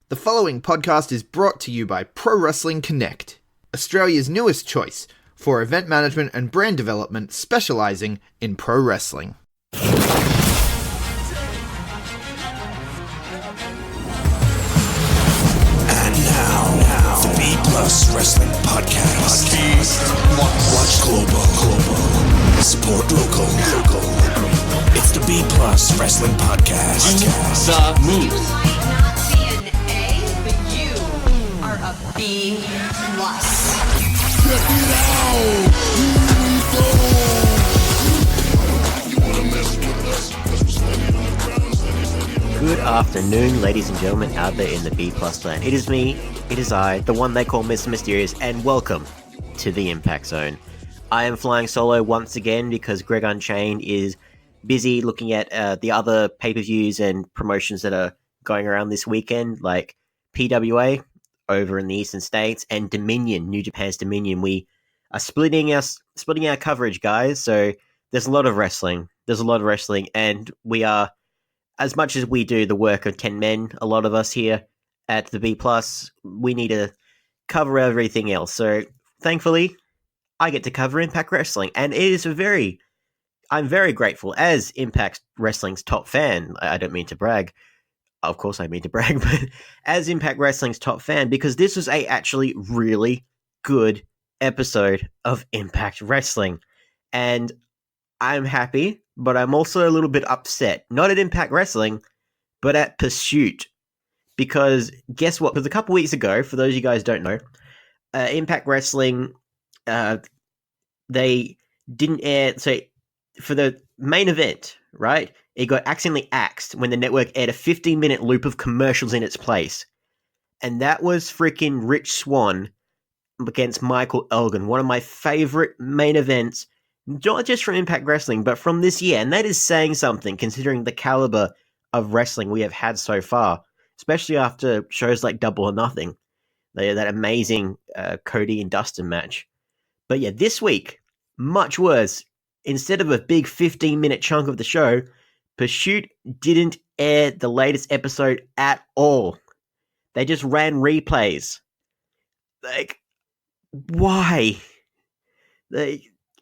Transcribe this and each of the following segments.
The following podcast is brought to you by Pro Wrestling Connect, Australia's newest choice for event management and brand development specializing in pro wrestling. And now, the B Plus Wrestling Podcast. Watch global. Support local. It's the B Plus Wrestling Podcast. The move. B plus. Good afternoon, ladies and gentlemen out there in the B plus land. It is me, it is I, the one they call Mr. Mysterious, and welcome to the Impact Zone. I am flying solo once again because Greg Unchained is busy looking at the other pay-per-views and promotions that are going around this weekend, like PWA over in the Eastern States, and Dominion, New Japan's Dominion. We are splitting our coverage, guys. So there's a lot of wrestling. And we are, as much as we do the work of 10 men, a lot of us here at the B Plus, we need to cover everything else. So thankfully, I get to cover Impact Wrestling, and it is I'm very grateful as Impact Wrestling's top fan. I don't mean to brag. Of course I mean to brag, but as Impact Wrestling's top fan, because this was a actually really good episode of Impact Wrestling. And I'm happy, but I'm also a little bit upset. Not at Impact Wrestling, but at Pursuit. Because guess what? Because a couple weeks ago, for those of you guys who don't know, Impact Wrestling, they didn't air... So for the main event, right? It got accidentally axed when the network aired a 15-minute loop of commercials in its place. And that was freaking Rich Swann against Michael Elgin, one of my favorite main events, not just from Impact Wrestling, but from this year. And that is saying something, considering the caliber of wrestling we have had so far, especially after shows like Double or Nothing, that amazing Cody and Dustin match. But yeah, this week, much worse. Instead of a big 15-minute chunk of the show, Pursuit didn't air the latest episode at all. They just ran replays. Like, why?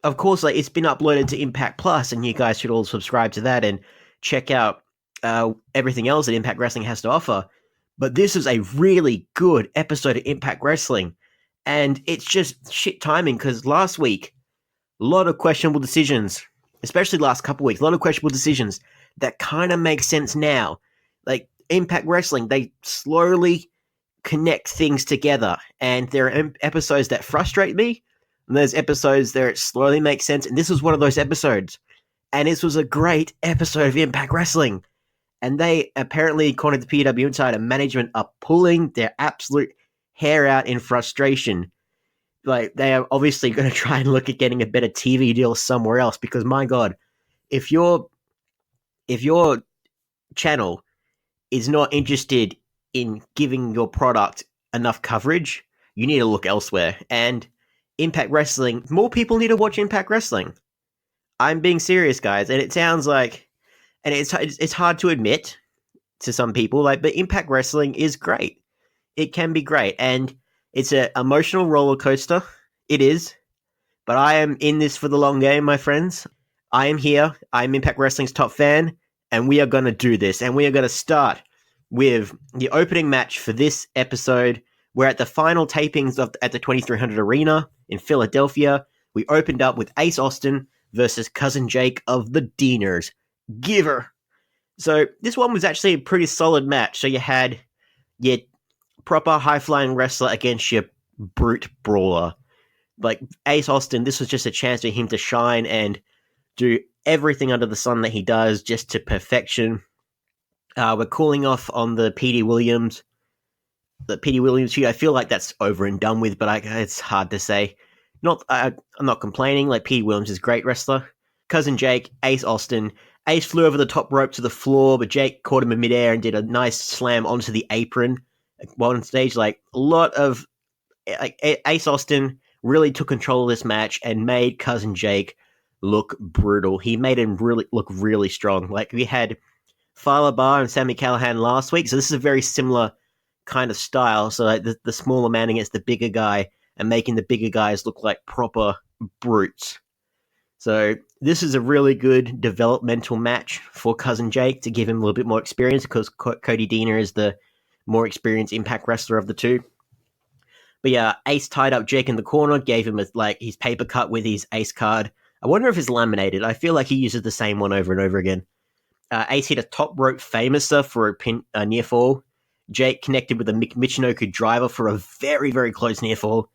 Of course, it's been uploaded to Impact Plus, and you guys should all subscribe to that and check out everything else that Impact Wrestling has to offer. But this is a really good episode of Impact Wrestling, and it's just shit timing, because last week, a lot of questionable decisions, especially the last couple weeks, a lot of questionable decisions that kind of make sense now. Like, Impact Wrestling, they slowly connect things together, and there are episodes that frustrate me, and there's episodes that it slowly makes sense, and this was one of those episodes. And this was a great episode of Impact Wrestling. And they apparently, according to PW Insider, management are pulling their absolute hair out in frustration. Like, they are obviously going to try and look at getting a better TV deal somewhere else, because my God, if your channel is not interested in giving your product enough coverage, you need to look elsewhere. And Impact Wrestling, more people need to watch Impact Wrestling. I'm being serious, guys, and it sounds like, and it's hard to admit to some people, but Impact Wrestling is great. It can be great, and it's an emotional roller coaster. It is. But I am in this for the long game, my friends. I am here. I'm Impact Wrestling's top fan, and we are going to do this. And we are going to start with the opening match for this episode. We're at the final tapings at the 2300 Arena in Philadelphia. We opened up with Ace Austin versus Cousin Jake of the Deaners. Giver. So this one was actually a pretty solid match. So you had your proper high-flying wrestler against your brute brawler. Like, Ace Austin, this was just a chance for him to shine and do everything under the sun that he does just to perfection. We're cooling off on the Petey Williams. The Petey Williams feud, I feel like that's over and done with, but it's hard to say. I'm not complaining. Like, Petey Williams is a great wrestler. Cousin Jake, Ace Austin. Ace flew over the top rope to the floor, but Jake caught him in midair and did a nice slam onto the apron. While on stage, Ace Austin really took control of this match and made Cousin Jake look brutal. He made him look really strong. Like, we had Fala Bar and Sami Callihan last week, so this is a very similar kind of style. So like the smaller man against the bigger guy and making the bigger guys look like proper brutes. So this is a really good developmental match for Cousin Jake to give him a little bit more experience because Cody Deaner is the more experienced Impact wrestler of the two. But yeah, Ace tied up Jake in the corner, gave him his paper cut with his Ace card. I wonder if it's laminated. I feel like he uses the same one over and over again. Ace hit a top rope famouser for a near fall. Jake connected with a Michinoku driver for a very, very close near fall.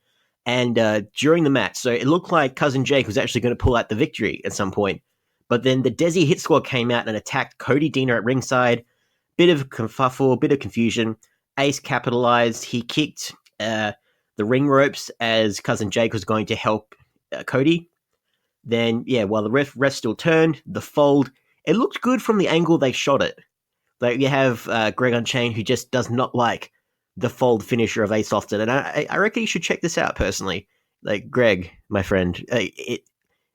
And during the match, so it looked like Cousin Jake was actually going to pull out the victory at some point. But then the Desi Hit Squad came out and attacked Cody Deaner at ringside. Bit of kerfuffle, bit of confusion. Ace capitalized. He kicked the ring ropes as Cousin Jake was going to help Cody. Then, yeah, while the ref still turned, the fold, it looked good from the angle they shot it. Like, you have Greg Unchained, who just does not like the fold finisher of Ace Austin. And I reckon you should check this out, personally. Like, Greg, my friend,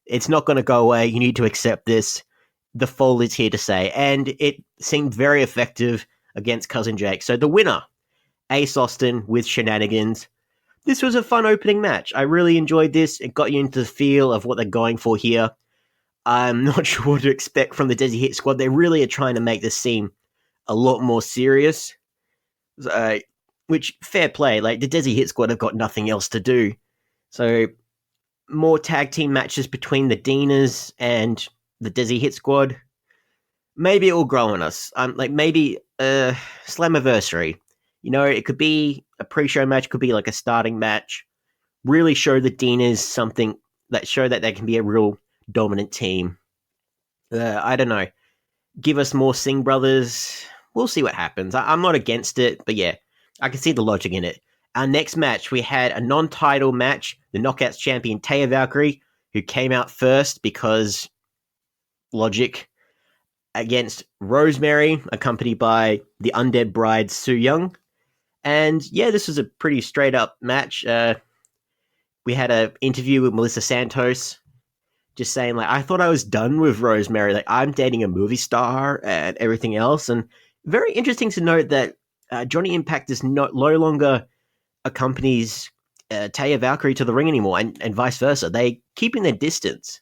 it's not going to go away. You need to accept this. The fold is here to stay. And it seemed very effective against Cousin Jake. So the winner, Ace Austin with Shenanigans. This was a fun opening match. I really enjoyed this. It got you into the feel of what they're going for here. I'm not sure what to expect from the Desi Hit Squad. They really are trying to make this seem a lot more serious. Which, fair play. Like, the Desi Hit Squad have got nothing else to do. So, more tag team matches between the Deaners and the Desi Hit Squad. Maybe it will grow on us. Maybe Slammiversary. You know, it could be a pre-show match, could be like a starting match. Really show the Deaners something that show that they can be a real dominant team. I don't know. Give us more Singh brothers. We'll see what happens. I'm not against it, but yeah, I can see the logic in it. Our next match, we had a non-title match. The Knockouts champion, Taya Valkyrie, who came out first because logic, against Rosemary, accompanied by the Undead Bride, Su Young. And yeah, this was a pretty straight-up match. We had an interview with Melissa Santos, just saying, like, I thought I was done with Rosemary. Like, I'm dating a movie star and everything else. And very interesting to note that Johnny Impact is no longer accompanies Taya Valkyrie to the ring anymore, and vice versa. They keeping their distance,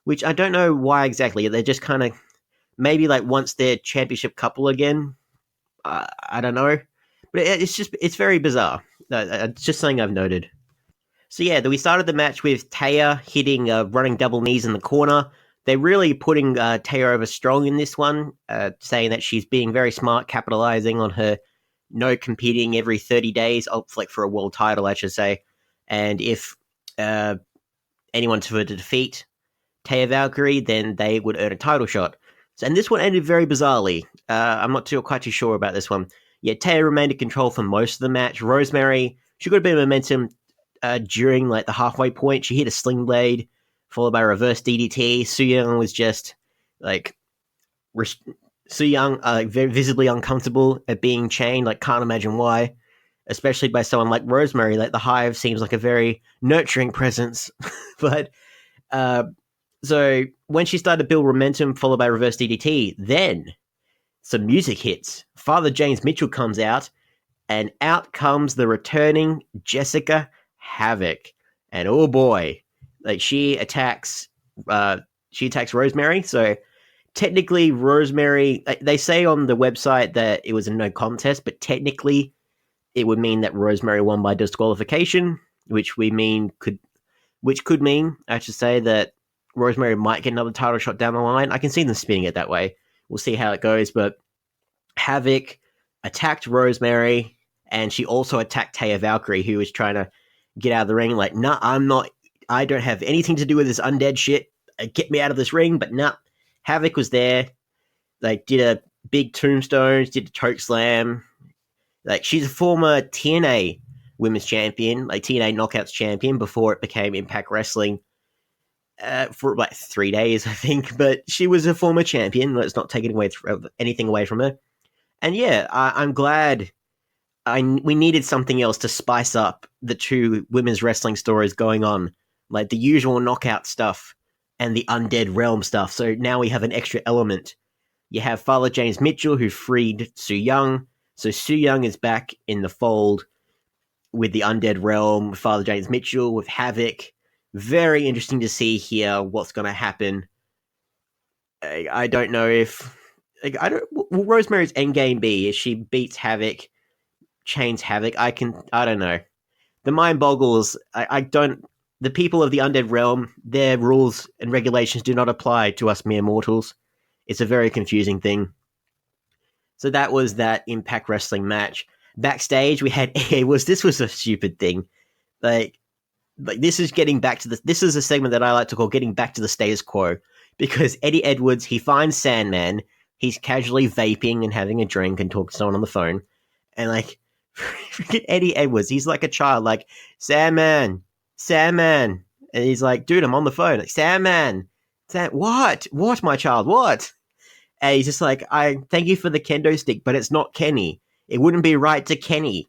which I don't know why exactly. They're just kind of maybe like once they're championship couple again. I don't know, but it's very bizarre. It's just something I've noted. So yeah, we started the match with Taya hitting running double knees in the corner. They're really putting Taya over strong in this one, saying that she's being very smart, capitalizing on her no competing every 30 days, like for a world title, I should say. And if anyone's were to defeat Taya Valkyrie, then they would earn a title shot. So, and this one ended very bizarrely. I'm not quite too sure about this one. Yeah, Taya remained in control for most of the match. Rosemary, she got a bit of momentum during like the halfway point. She hit a sling blade, followed by a reverse DDT. Su Young was just like Su Young, very visibly uncomfortable at being chained. Like, can't imagine why, especially by someone like Rosemary. Like, the Hive seems like a very nurturing presence. But so when she started to build momentum, followed by reverse DDT, then some music hits. Father James Mitchell comes out, and out comes the returning Jessica Havoc. And oh boy, like she attacks Rosemary. So technically, Rosemary, they say on the website that it was a no contest, but technically it would mean that Rosemary won by disqualification, which could mean, I should say, that Rosemary might get another title shot down the line. I can see them spinning it that way. We'll see how it goes, but Havoc attacked Rosemary, and she also attacked Taya Valkyrie, who was trying to get out of the ring. Like, nah, I don't have anything to do with this undead shit. Get me out of this ring. But nah, Havoc was there. Like, did a big tombstone, did a choke slam. Like, she's a former TNA Women's Champion, like TNA Knockouts Champion, before it became Impact Wrestling for like 3 days, I think. But she was a former champion. Let's not take anything away from her. And yeah, I'm glad. We needed something else to spice up the two women's wrestling stories going on, like the usual knockout stuff and the Undead Realm stuff. So now we have an extra element. You have Father James Mitchell, who freed Su Young. So Su Yung is back in the fold with the Undead Realm, with Father James Mitchell, with Havoc. Very interesting to see here what's going to happen. I don't know if... will Rosemary's endgame be if she beats Havoc, chains Havoc? I don't know. The mind boggles. I don't... The people of the Undead Realm, their rules and regulations do not apply to us mere mortals. It's a very confusing thing. So that was that Impact Wrestling match. Backstage, we had... This was a stupid thing. Like this is getting back to this is a segment that I like to call getting back to the status quo, because Eddie Edwards, he finds Sandman, he's casually vaping and having a drink and talking to someone on the phone, and like freaking Eddie Edwards, he's like a child, like, Sandman, and he's like, dude, I'm on the phone, like, Sandman, what, my child, what? And he's just like, I thank you for the kendo stick, but it's not Kenny, it wouldn't be right to Kenny.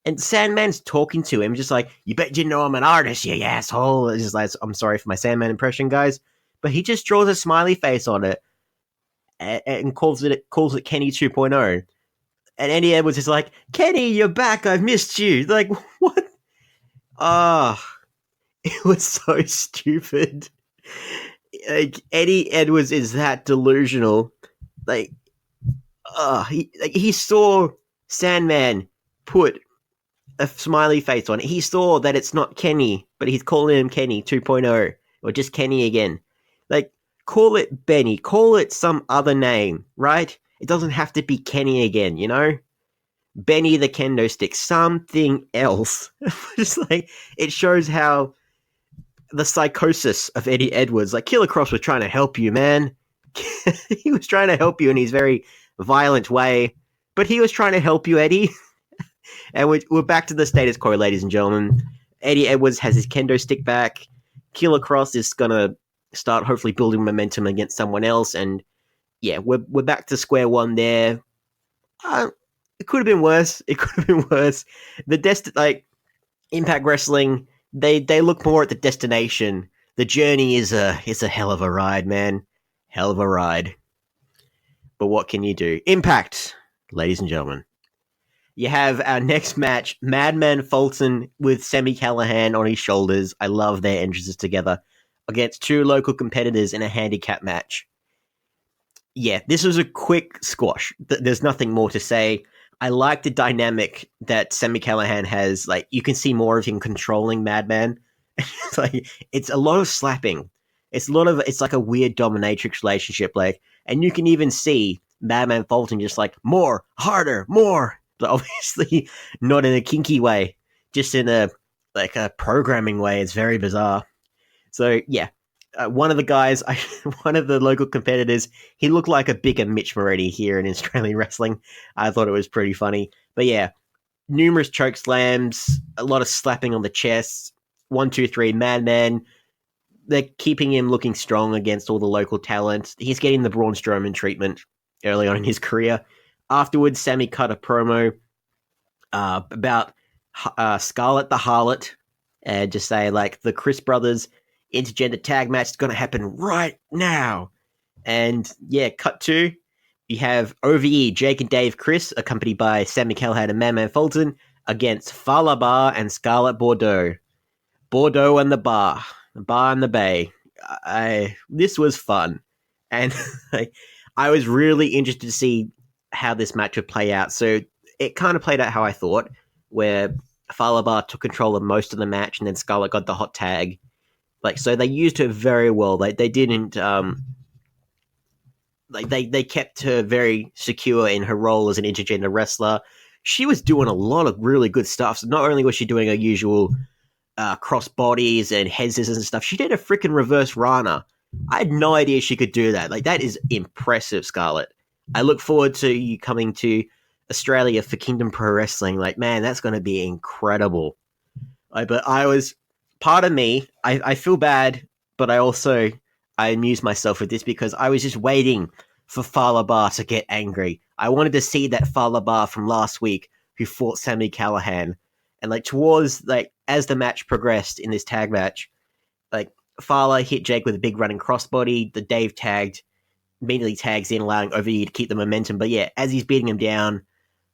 And Sandman's talking to him, just like, you bet you know I'm an artist, you asshole. It's just like, I'm sorry for my Sandman impression, guys. But he just draws a smiley face on it and calls it Kenny 2.0. And Eddie Edwards is like, Kenny, you're back, I've missed you. Like, what? It was so stupid. Like, Eddie Edwards is that delusional. Like, he saw Sandman put a smiley face on it. He saw that it's not Kenny, but he's calling him Kenny 2.0, or just Kenny again. Like, call it Benny, call it some other name, right? It doesn't have to be Kenny again, you know? Benny the kendo stick, something else. Just like, it shows how the psychosis of Eddie Edwards, like, Killer Cross was trying to help you, man. He was trying to help you in his very violent way, but he was trying to help you, Eddie. And we're back to the status quo, ladies and gentlemen. Eddie Edwards has his kendo stick back. Killer Cross is going to start hopefully building momentum against someone else. And yeah, we're back to square one there. It could have been worse. The Impact Wrestling, they look more at the destination. The journey is a hell of a ride, man. Hell of a ride. But what can you do? Impact, ladies and gentlemen. You have our next match, Madman Fulton with Sami Callihan on his shoulders. I love their entrances together against two local competitors in a handicap match. Yeah, this was a quick squash. There's nothing more to say. I like the dynamic that Sami Callihan has. Like, you can see more of him controlling Madman. It's a lot of slapping. It's like a weird dominatrix relationship. Like, and you can even see Madman Fulton just like, more, harder, more. But obviously not in a kinky way, just in a programming way. It's very bizarre. So yeah, one of the local competitors, he looked like a bigger Mitch Moretti here in Australian wrestling. I thought it was pretty funny. But yeah, numerous choke slams, a lot of slapping on the chest. 1, 2, 3, Madman. They're keeping him looking strong against all the local talent. He's getting the Braun Strowman treatment early on in his career. Afterwards, Sami cut a promo about Scarlett the Harlot, and just say, like, the Chris Brothers intergender tag match is going to happen right now. And yeah, cut to, you have OVE, Jake and Dave Chris, accompanied by Sami Callihan and Madman Fulton, against Fala Bar and Scarlett Bordeaux. Bordeaux and the bar and the bay. This was fun. And I was really interested to see how this match would play out. So it kind of played out how I thought, where Fala Bar took control of most of the match and then Scarlett got the hot tag. Like, so they used her very well. They didn't they kept her very secure in her role as an intergender wrestler. She was doing a lot of really good stuff. So not only was she doing her usual cross bodies and head scissors and stuff, she did a freaking reverse Rana. I had no idea she could do that. Like, that is impressive, Scarlett. I look forward to you coming to Australia for Kingdom Pro Wrestling. Like, man, that's going to be incredible. But part of me, I feel bad, but I amuse myself with this because I was just waiting for Fala Bar to get angry. I wanted to see that Fala Bar from last week who fought Sami Callihan. And like, towards, like, as the match progressed in this tag match, like, Fala hit Jake with a big running crossbody. The Dave immediately tags in, allowing OVE to keep the momentum. But yeah, as he's beating him down,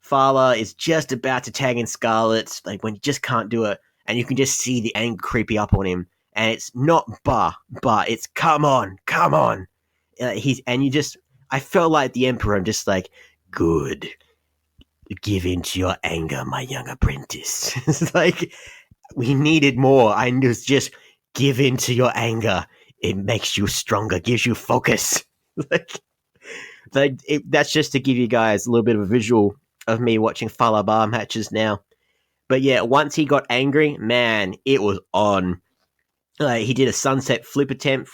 Fowler is just about to tag in Scarlett, like when he just can't do it, and you can just see the anger creepy up on him, and it's not but it's come on. I felt like the Emperor. I'm just like, good. Give in to your anger, my young apprentice. It's like, we needed more. I was just, give in to your anger. It makes you stronger, gives you focus. That's just to give you guys a little bit of a visual of me watching Fowler Bar matches now. But yeah, once he got angry, man, it was on. He did a sunset flip attempt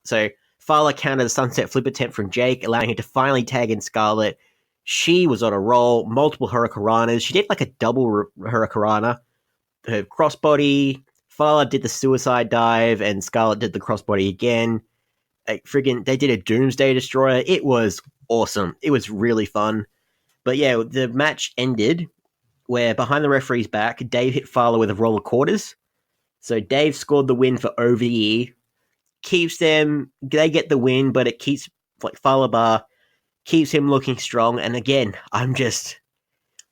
so Fowler countered a sunset flip attempt from Jake, allowing him to finally tag in Scarlett. She was on a roll, multiple hurricanranas. She did like a double hurricanrana. Her crossbody, Fowler did the suicide dive, and Scarlett did the crossbody again. They did a Doomsday Destroyer. It was awesome. It was really fun. But yeah, the match ended where behind the referee's back, Dave hit Fowler with a roll of quarters. So Dave scored the win for OVE. They get the win, but it keeps, Fowler Bar keeps him looking strong. And again, I'm just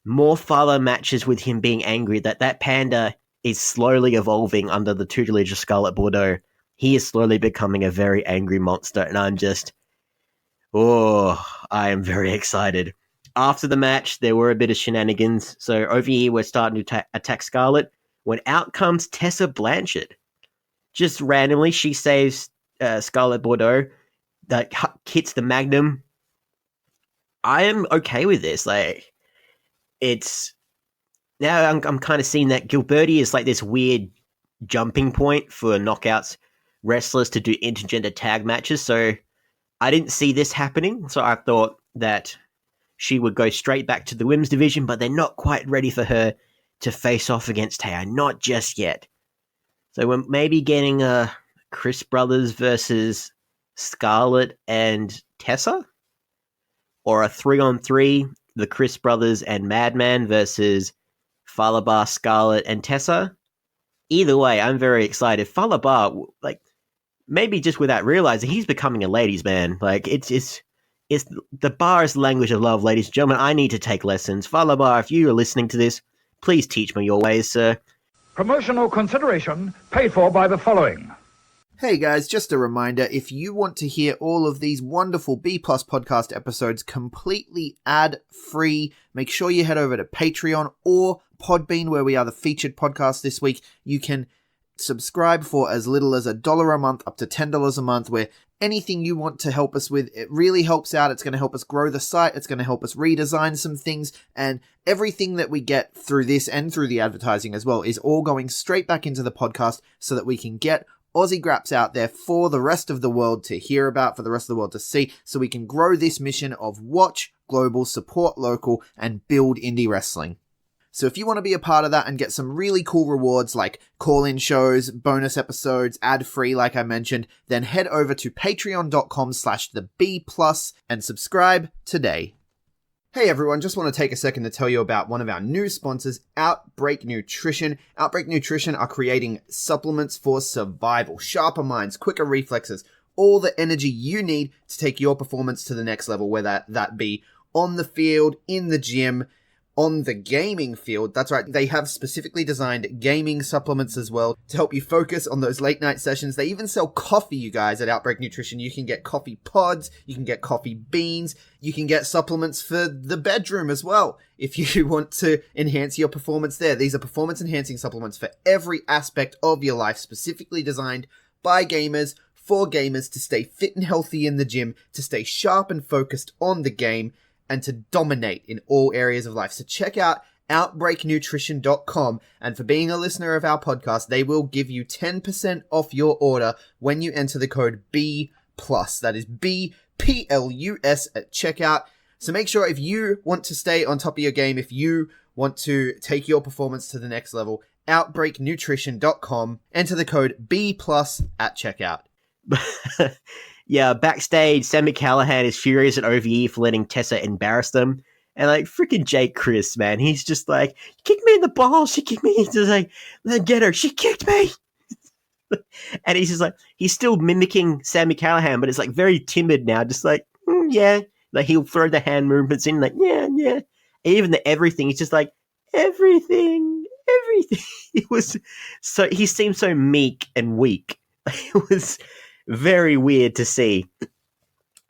more Fowler matches with him being angry. That panda is slowly evolving under the tutelage of Scarlett Bordeaux. He is slowly becoming a very angry monster, and I'm just, I am very excited. After the match, there were a bit of shenanigans. So OVE were starting to attack Scarlett when out comes Tessa Blanchard. Just randomly, she saves Scarlett Bordeaux, that hits the Magnum. I am okay with this. It's now I'm kind of seeing that Gilberti is like this weird jumping point for knockouts wrestlers to do intergender tag matches. So I didn't see this happening. So I thought that she would go straight back to the women's division, but they're not quite ready for her to face off against Taya. Not just yet. So we're maybe getting a Chris Brothers versus Scarlett and Tessa, or a 3-on-3, the Chris Brothers and Madman versus Fowler Bar, Scarlett, and Tessa. Either way, I'm very excited. Fowler Bar, maybe just without realizing, he's becoming a ladies' man. It's the bar's language of love, ladies and gentlemen. I need to take lessons. Fowler Bar, if you are listening to this, please teach me your ways, sir. Promotional consideration paid for by the following. Hey guys, just a reminder, if you want to hear all of these wonderful B Plus podcast episodes completely ad-free, make sure you head over to Patreon or Podbean, where we are the featured podcast this week. You can subscribe for as little as $1 a month up to $10 a month, where anything you want to help us with, it really helps out. It's going to help us grow the site. It's going to help us redesign some things, and everything that we get through this and through the advertising as well is all going straight back into the podcast so that we can get Aussie Graps out there for the rest of the world to hear about, for the rest of the world to see, so we can grow this mission of watch global, support local, and build indie wrestling. So if you want to be a part of that and get some really cool rewards like call-in shows, bonus episodes, ad-free like I mentioned, then head over to patreon.com/theb+ and subscribe today. Hey everyone, just want to take a second to tell you about one of our new sponsors, Outbreak Nutrition. Outbreak Nutrition are creating supplements for survival, sharper minds, quicker reflexes, all the energy you need to take your performance to the next level, whether that be on the field, in the gym, on the gaming field. That's right, they have specifically designed gaming supplements as well to help you focus on those late night sessions. They even sell coffee, you guys, at Outbreak Nutrition. You can get coffee pods, you can get coffee beans, you can get supplements for the bedroom as well if you want to enhance your performance there. These are performance enhancing supplements for every aspect of your life, specifically designed by gamers, for gamers, to stay fit and healthy in the gym, to stay sharp and focused on the game, and to dominate in all areas of life. So check out OUTBREAKNutrition.com, and for being a listener of our podcast, they will give you 10% off your order when you enter the code B+. That is BPLUS at checkout. So make sure, if you want to stay on top of your game, if you want to take your performance to the next level, OUTBREAKNutrition.com, enter the code B+ at checkout. Yeah, backstage, Sammy Callahan is furious at OVE for letting Tessa embarrass them. And freaking Jake Chris, man, he's just like, kick me in the balls, she kicked me. He's just like, let get her, she kicked me. And he's just like, he's still mimicking Sammy Callahan, but it's very timid now, just yeah. He'll throw the hand movements in, yeah. even the everything, he's just like, everything. It was so, he seemed so meek and weak. It was very weird to see.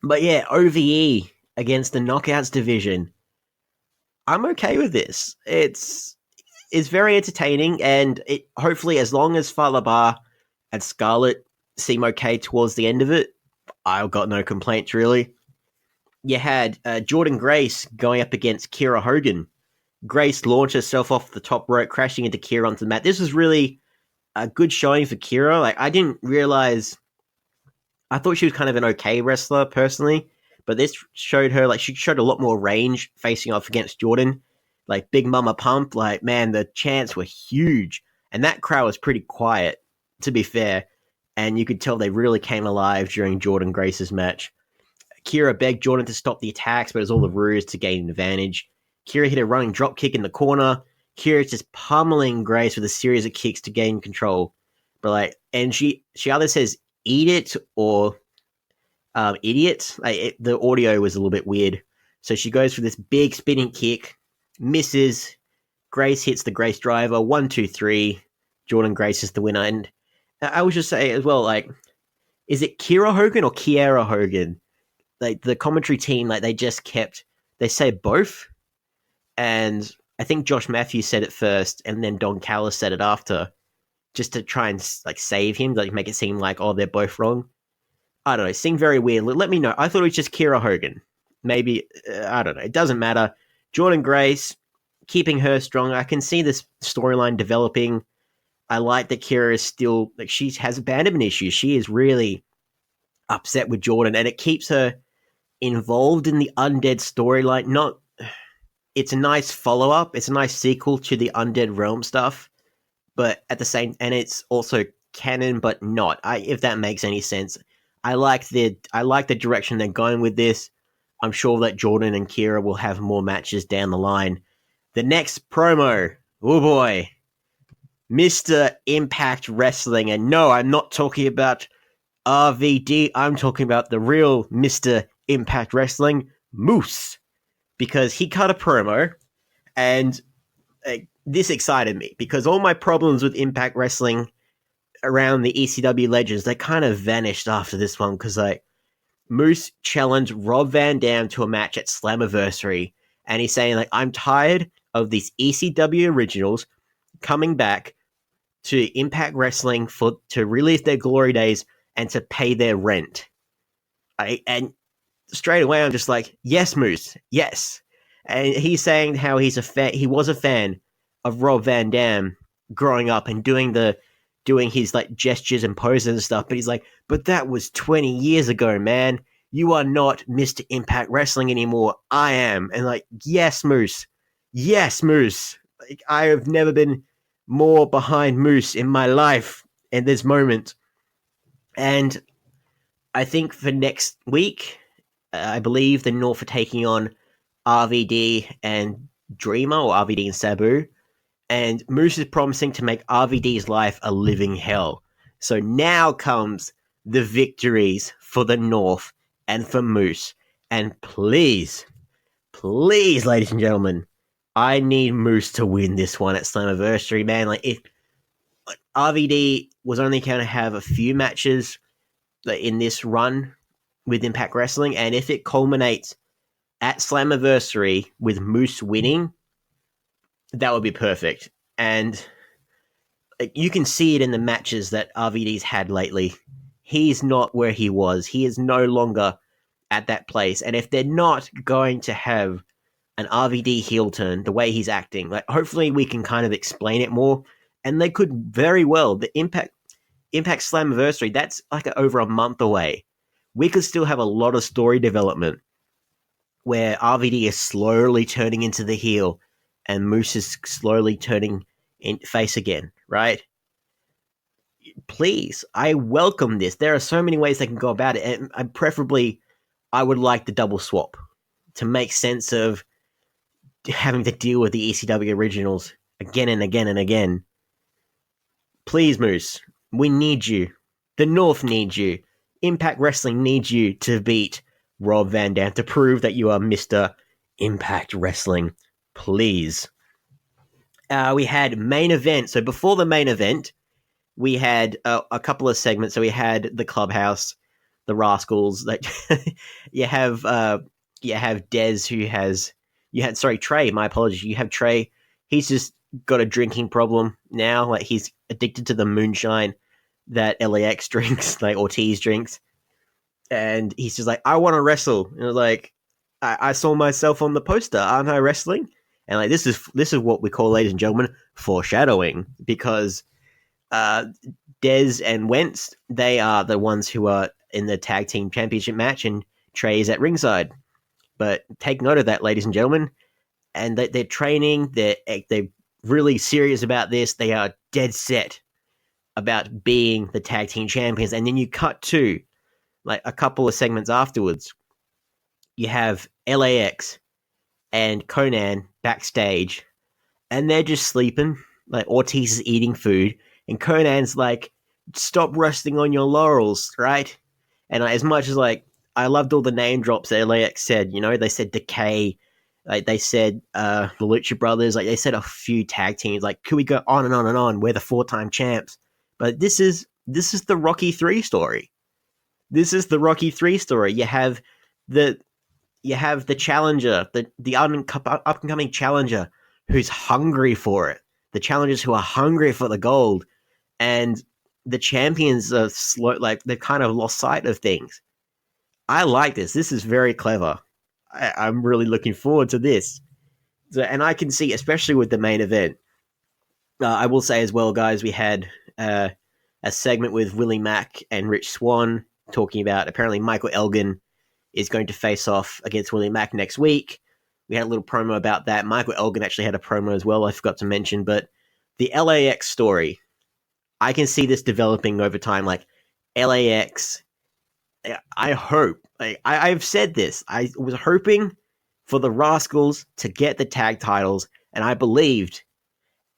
But yeah, OVE against the Knockouts division. I'm okay with this. It's very entertaining, and it hopefully, as long as Falaba and Scarlett seem okay towards the end of it, I've got no complaints really. You had Jordan Grace going up against Kira Hogan. Grace launched herself off the top rope, crashing into Kira onto the mat. This was really a good showing for Kira. Like, I didn't realize. I thought she was kind of an okay wrestler personally, but this showed her, like, she showed a lot more range facing off against Jordan. Like, Big Mama Pump, like, man, the chants were huge. And that crowd was pretty quiet, to be fair. And you could tell they really came alive during Jordan Grace's match. Kira begged Jordan to stop the attacks, but it was all a ruse to gain an advantage. Kira hit a running drop kick in the corner. Kira's just pummeling Grace with a series of kicks to gain control. But, like, and she either says, eat it, or idiot. Like, the audio was a little bit weird. So she goes for this big spinning kick, misses. Grace hits the Grace driver. 1, 2, 3. Jordan Grace is the winner. And I would just say as well, like, is it Kira Hogan or Kiera Hogan? Like, the commentary team, like, they say both. And I think Josh Matthews said it first, and then Don Callis said it after, just to try and, like, save him, like, make it seem like, oh, they're both wrong. I don't know. It seemed very weird. Let me know. I thought it was just Kira Hogan. Maybe, I don't know. It doesn't matter. Jordan Grace, keeping her strong. I can see this storyline developing. I like that Kira is still, like, she has abandonment issues. She is really upset with Jordan, and it keeps her involved in the Undead storyline. It's a nice follow-up. It's a nice sequel to the Undead Realm stuff, but at the same, and it's also canon, but not. If that makes any sense. I like the direction they're going with this. I'm sure that Jordan and Kira will have more matches down the line. The next promo, oh boy, Mr. Impact Wrestling, and no, I'm not talking about RVD. I'm talking about the real Mr. Impact Wrestling, Moose, because he cut a promo, and this excited me because all my problems with Impact Wrestling around the ECW Legends, they kind of vanished after this one, because, like, Moose challenged Rob Van Dam to a match at Slammiversary, and he's saying, like, I'm tired of these ECW originals coming back to Impact Wrestling to relive their glory days and to pay their rent. And straight away, I'm just like, yes, Moose, yes. And he's saying how he was a fan of Rob Van Dam growing up and doing his, like, gestures and poses and stuff, but he's like, but that was 20 years ago, man. You are not Mr. Impact Wrestling anymore. I am. And, like, yes, Moose. Yes, Moose. Like, I have never been more behind Moose in my life in this moment. And I think for next week, I believe the North are taking on RVD and Dreamer, or RVD and Sabu. And Moose is promising to make RVD's life a living hell. So now comes the victories for the North and for Moose. And please, ladies and gentlemen, I need Moose to win this one at Slammiversary, man. Like, if RVD was only going to have a few matches in this run with Impact Wrestling, and if it culminates at Slammiversary with Moose winning, that would be perfect. And you can see it in the matches that RVD's had lately. He's not where he was. He is no longer at that place. And if they're not going to have an RVD heel turn the way he's acting, like, hopefully we can kind of explain it more. And they could very well. The Impact Slammiversary, that's like over a month away. We could still have a lot of story development where RVD is slowly turning into the heel and Moose is slowly turning in face again, right? Please, I welcome this. There are so many ways they can go about it, and preferably, I would like the double swap to make sense of having to deal with the ECW originals again and again and again. Please, Moose, we need you. The North needs you. Impact Wrestling needs you to beat Rob Van Dam to prove that you are Mr. Impact Wrestling. please. We had main event. So before the main event, we had a couple of segments. So we had the clubhouse, the Rascals. Like you have Dez who has Trey. My apologies. You have Trey. He's just got a drinking problem now. Like he's addicted to the moonshine that LAX drinks, like Ortiz drinks, and he's just like, I want to wrestle. And I was like, I saw myself on the poster. Aren't I wrestling? And like this is what we call, ladies and gentlemen, foreshadowing, because Dez and Wentz, they are the ones who are in the tag team championship match, and Trey is at ringside. But take note of that, ladies and gentlemen. And they're training. They're really serious about this. They are dead set about being the tag team champions. And then you cut to like a couple of segments afterwards. You have LAX and Conan backstage, and they're just sleeping. Like Ortiz is eating food, and Conan's like, "Stop resting on your laurels, right?" And as much as like I loved all the name drops that LAX said, you know, they said Decay, like they said the Lucha Brothers, like they said a few tag teams. Like, could we go on and on and on? We're the 4-time champs, but this is the Rocky 3 story. This is the Rocky 3 story. You have the challenger, the up-and-coming challenger who's hungry for it. The challengers who are hungry for the gold, and the champions are slow, like they've kind of lost sight of things. I like this. This is very clever. I'm really looking forward to this. So, and I can see, especially with the main event, I will say as well, guys, we had a segment with Willie Mack and Rich Swann talking about apparently Michael Elgin is going to face off against Willie Mack next week. We had a little promo about that. Michael Elgin actually had a promo as well, I forgot to mention. But the LAX story, I can see this developing over time. Like LAX, I hope, I've said this, I was hoping for the Rascals to get the tag titles, and I believed.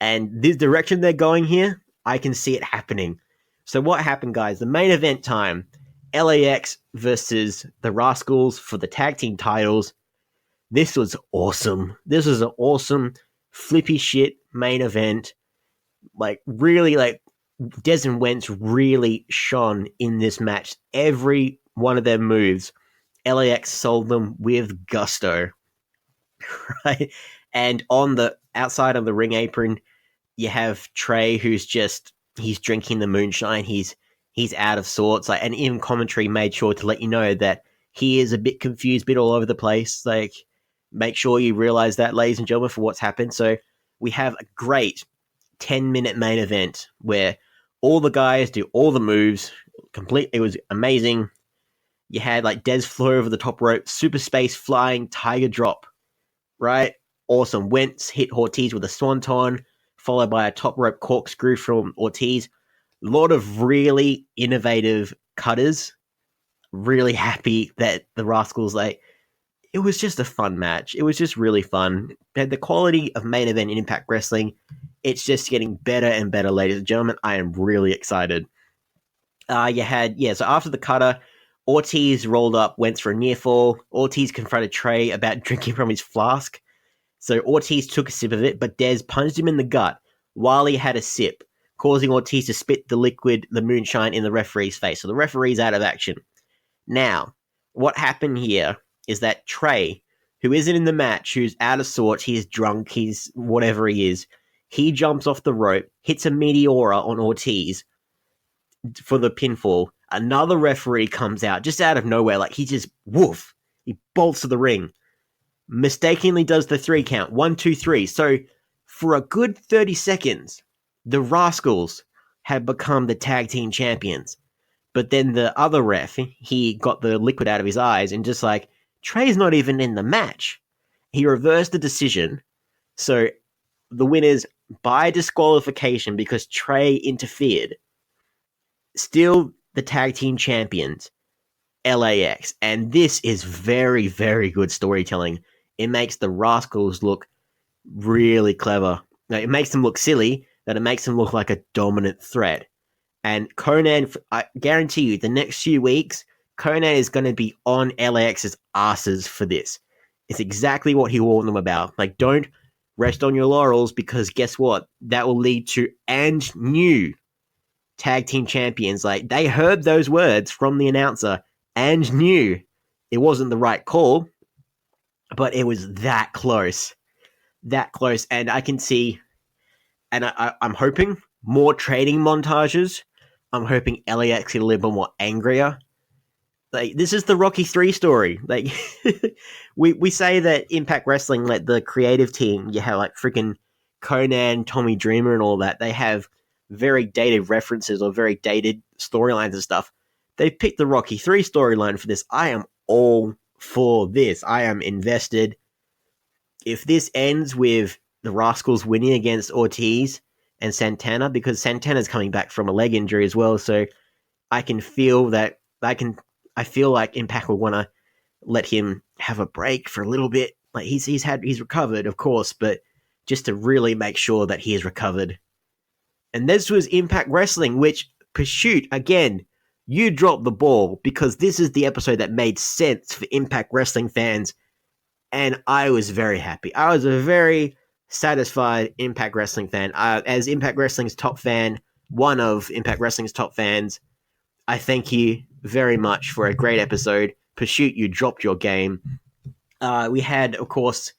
And this direction they're going here, I can see it happening. So what happened, guys? The main event time, LAX versus the Rascals for the tag team titles. This was awesome. This was an awesome flippy shit main event. Like really, like Dez and Wentz really shone in this match. Every one of their moves, LAX sold them with gusto. Right? And on the outside of the ring apron, you have Trey, who's just, he's drinking the moonshine. He's out of sorts. Like, and even commentary made sure to let you know that he is a bit confused, bit all over the place. Like, make sure you realize that, ladies and gentlemen, for what's happened. So we have a great 10-minute main event where all the guys do all the moves. It was amazing. You had like Dez flew over the top rope, super space flying tiger drop, right? Awesome. Wentz hit Ortiz with a swanton, followed by a top rope corkscrew from Ortiz. A lot of really innovative cutters. Really happy that the Rascals, like, it was just a fun match. It was just really fun. The quality of main event in Impact Wrestling, it's just getting better and better, ladies and gentlemen. I am really excited. So after the cutter, Ortiz rolled up, went for a near fall. Ortiz confronted Trey about drinking from his flask. So Ortiz took a sip of it, but Dez punched him in the gut while he had a sip, causing Ortiz to spit the moonshine, in the referee's face. So the referee's out of action. Now, what happened here is that Trey, who isn't in the match, who's out of sorts, he's drunk, he's whatever he is, he jumps off the rope, hits a Meteora on Ortiz for the pinfall. Another referee comes out just out of nowhere, like he just woof, he bolts to the ring, mistakenly does the 3 count, 1, 2, 3. So for a good 30 seconds, the Rascals had become the tag team champions. But then the other ref, he got the liquid out of his eyes and just like, Trey's not even in the match. He reversed the decision. So the winners by disqualification because Trey interfered. Still the tag team champions, LAX. And this is very, very good storytelling. It makes the Rascals look really clever. Now, it makes them look silly, but it makes them look like a dominant threat. And Conan, I guarantee you, the next few weeks, Conan is going to be on LAX's asses for this. It's exactly what he warned them about. Like, don't rest on your laurels, because guess what? That will lead to and new tag team champions. Like, they heard those words from the announcer and knew it wasn't the right call, but it was that close. That close. And I can see, and I'm hoping more training montages. I'm hoping LAX get a little bit more angrier. Like, this is the Rocky 3 story. Like, we say that Impact Wrestling, like the creative team, you have like freaking Conan, Tommy Dreamer, and all that. They have very dated references or very dated storylines and stuff. They picked the Rocky 3 storyline for this. I am all for this. I am invested. If this ends with the Rascals winning against Ortiz and Santana, because Santana's coming back from a leg injury as well, so I can feel that I feel like Impact will want to let him have a break for a little bit. Like, he's recovered, of course, but just to really make sure that he is recovered. And this was Impact Wrestling, which, Pursuit, again, you dropped the ball, because this is the episode that made sense for Impact Wrestling fans, and I was very happy. I was a very satisfied Impact Wrestling fan. As Impact Wrestling's top fan, one of Impact Wrestling's top fans, I thank you very much for a great episode. Pursuit, you dropped your game. We had, of course,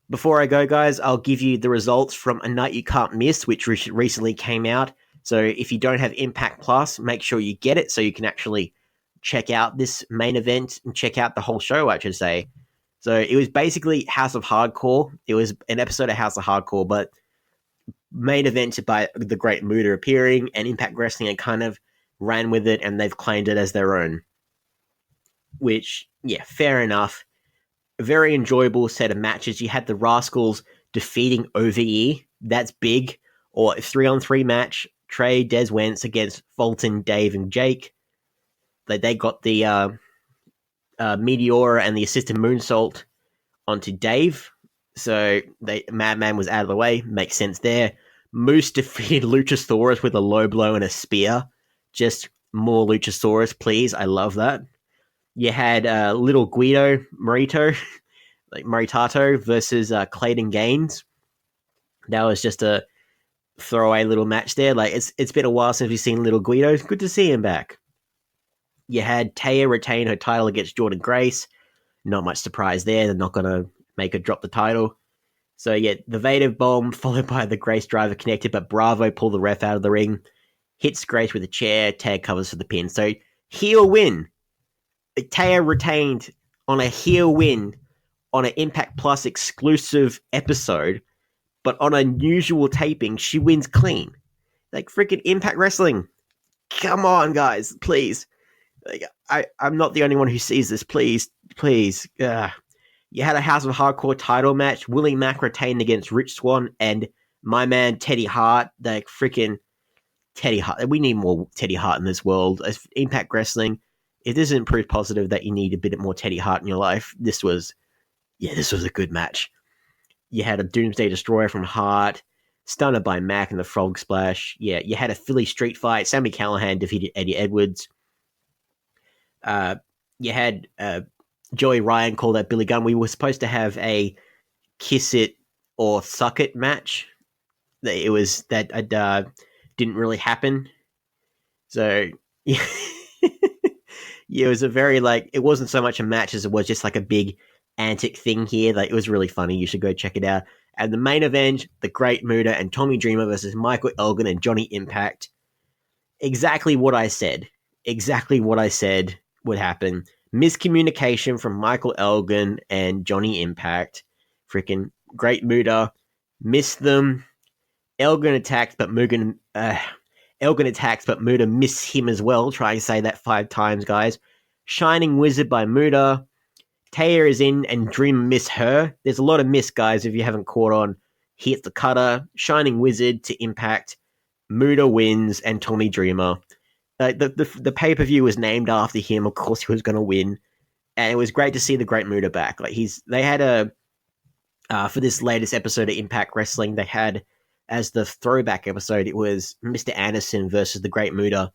before I go, guys, I'll give you the results from A Night You Can't Miss, which recently came out. So if you don't have Impact Plus, make sure you get it so you can actually check out this main event and check out the whole show, I should say. So it was basically House of Hardcore. It was an episode of House of Hardcore, but main evented by the Great Muta appearing, and Impact Wrestling had kind of ran with it, and they've claimed it as their own. Which, yeah, fair enough. A very enjoyable set of matches. You had the Rascals defeating OVE. That's big. Or a 3-on-3 match. Trey, Des Wentz against Fulton, Dave, and Jake. They got the Meteora and the assisted moonsault onto Dave. So Madman was out of the way. Makes sense there. Moose defeated Luchasaurus with a low blow and a spear. Just more Luchasaurus, please. I love that. You had little Guido Maritato versus Clayton Gaines. That was just a throwaway little match there. Like, it's been a while since we've seen little Guido. Good to see him back. You had Taya retain her title against Jordan Grace. Not much surprise there. They're not going to make her drop the title. So, yeah, the Vader bomb followed by the Grace driver connected, but Bravo pulled the ref out of the ring. Hits Grace with a chair. Taya covers for the pin. So, heel win. Taya retained on a heel win on an Impact Plus exclusive episode, but on unusual taping, she wins clean. Like, freaking Impact Wrestling. Come on, guys, please. Like, I'm not the only one who sees this. Please. You had a House of Hardcore title match. Willie Mack retained against Rich Swann and my man Teddy Hart. Like, freaking Teddy Hart. We need more Teddy Hart in this world. As Impact Wrestling, if this isn't proof positive that you need a bit more Teddy Hart in your life, this was a good match. You had a Doomsday Destroyer from Hart, Stunner by Mac and the Frog Splash. Yeah, you had a Philly street fight. Sammy Callahan defeated Eddie Edwards. You had Joey Ryan called out Billy Gunn. We were supposed to have a Kiss It or Suck It match. It was that didn't really happen. So yeah. Yeah, it was a very, like, it wasn't so much a match as it was just like a big antic thing here. Like, it was really funny. You should go check it out. And the main event, the Great Muta and Tommy Dreamer versus Michael Elgin and Johnny Impact. Exactly what I said. Exactly what I said would happen. Miscommunication from Michael Elgin and Johnny Impact. Freaking Great Muta missed them. Elgin attacks, but Muta missed him as well. Try to say that 5 times, guys. Shining Wizard by Muta. Taya is in and Dream miss her. There's a lot of miss, guys, if you haven't caught on. He hits the cutter. Shining Wizard to Impact. Muta wins and Tommy Dreamer. The pay-per-view was named after him. Of course, he was going to win. And it was great to see the Great Muta back. Like, they had for this latest episode of Impact Wrestling, they had, as the throwback episode, it was Mr. Anderson versus the Great Muta.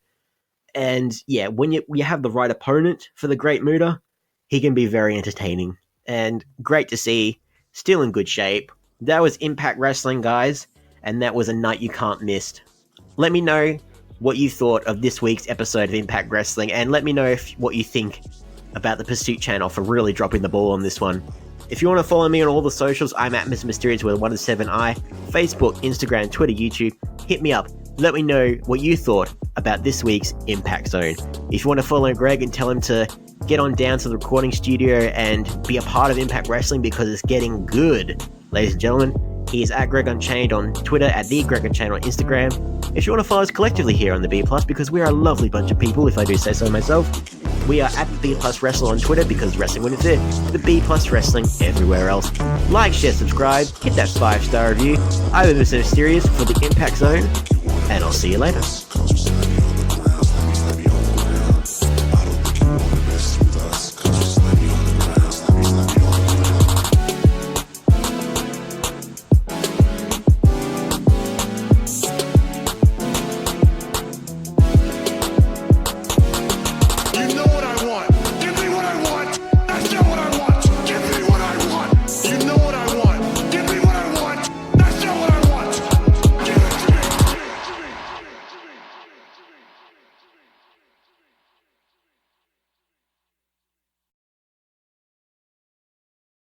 And yeah, when you have the right opponent for the Great Muta, he can be very entertaining. And great to see, still in good shape. That was Impact Wrestling, guys, and that was a night you can't miss. Let me know what you thought of this week's episode of Impact Wrestling, and let me know what you think about the Pursuit channel for really dropping the ball on this one. If you want to follow me on all the socials, I'm at Mr. Mysterious with 1 to 7i, Facebook, Instagram, Twitter, YouTube. Hit me up. Let me know what you thought about this week's Impact Zone. If you want to follow Greg and tell him to get on down to the recording studio and be a part of Impact Wrestling because it's getting good, ladies and gentlemen, he is at Greg Unchained on Twitter, at the Greg Unchained on Instagram. If you want to follow us collectively here on the B+, because we are a lovely bunch of people, if I do say so myself, we are at the B+ Wrestler on Twitter because wrestling when it's there, the B+ Wrestling everywhere else. Like, share, subscribe, hit that 5-star review. I'm Mr. Mysterious for the Impact Zone, and I'll see you later.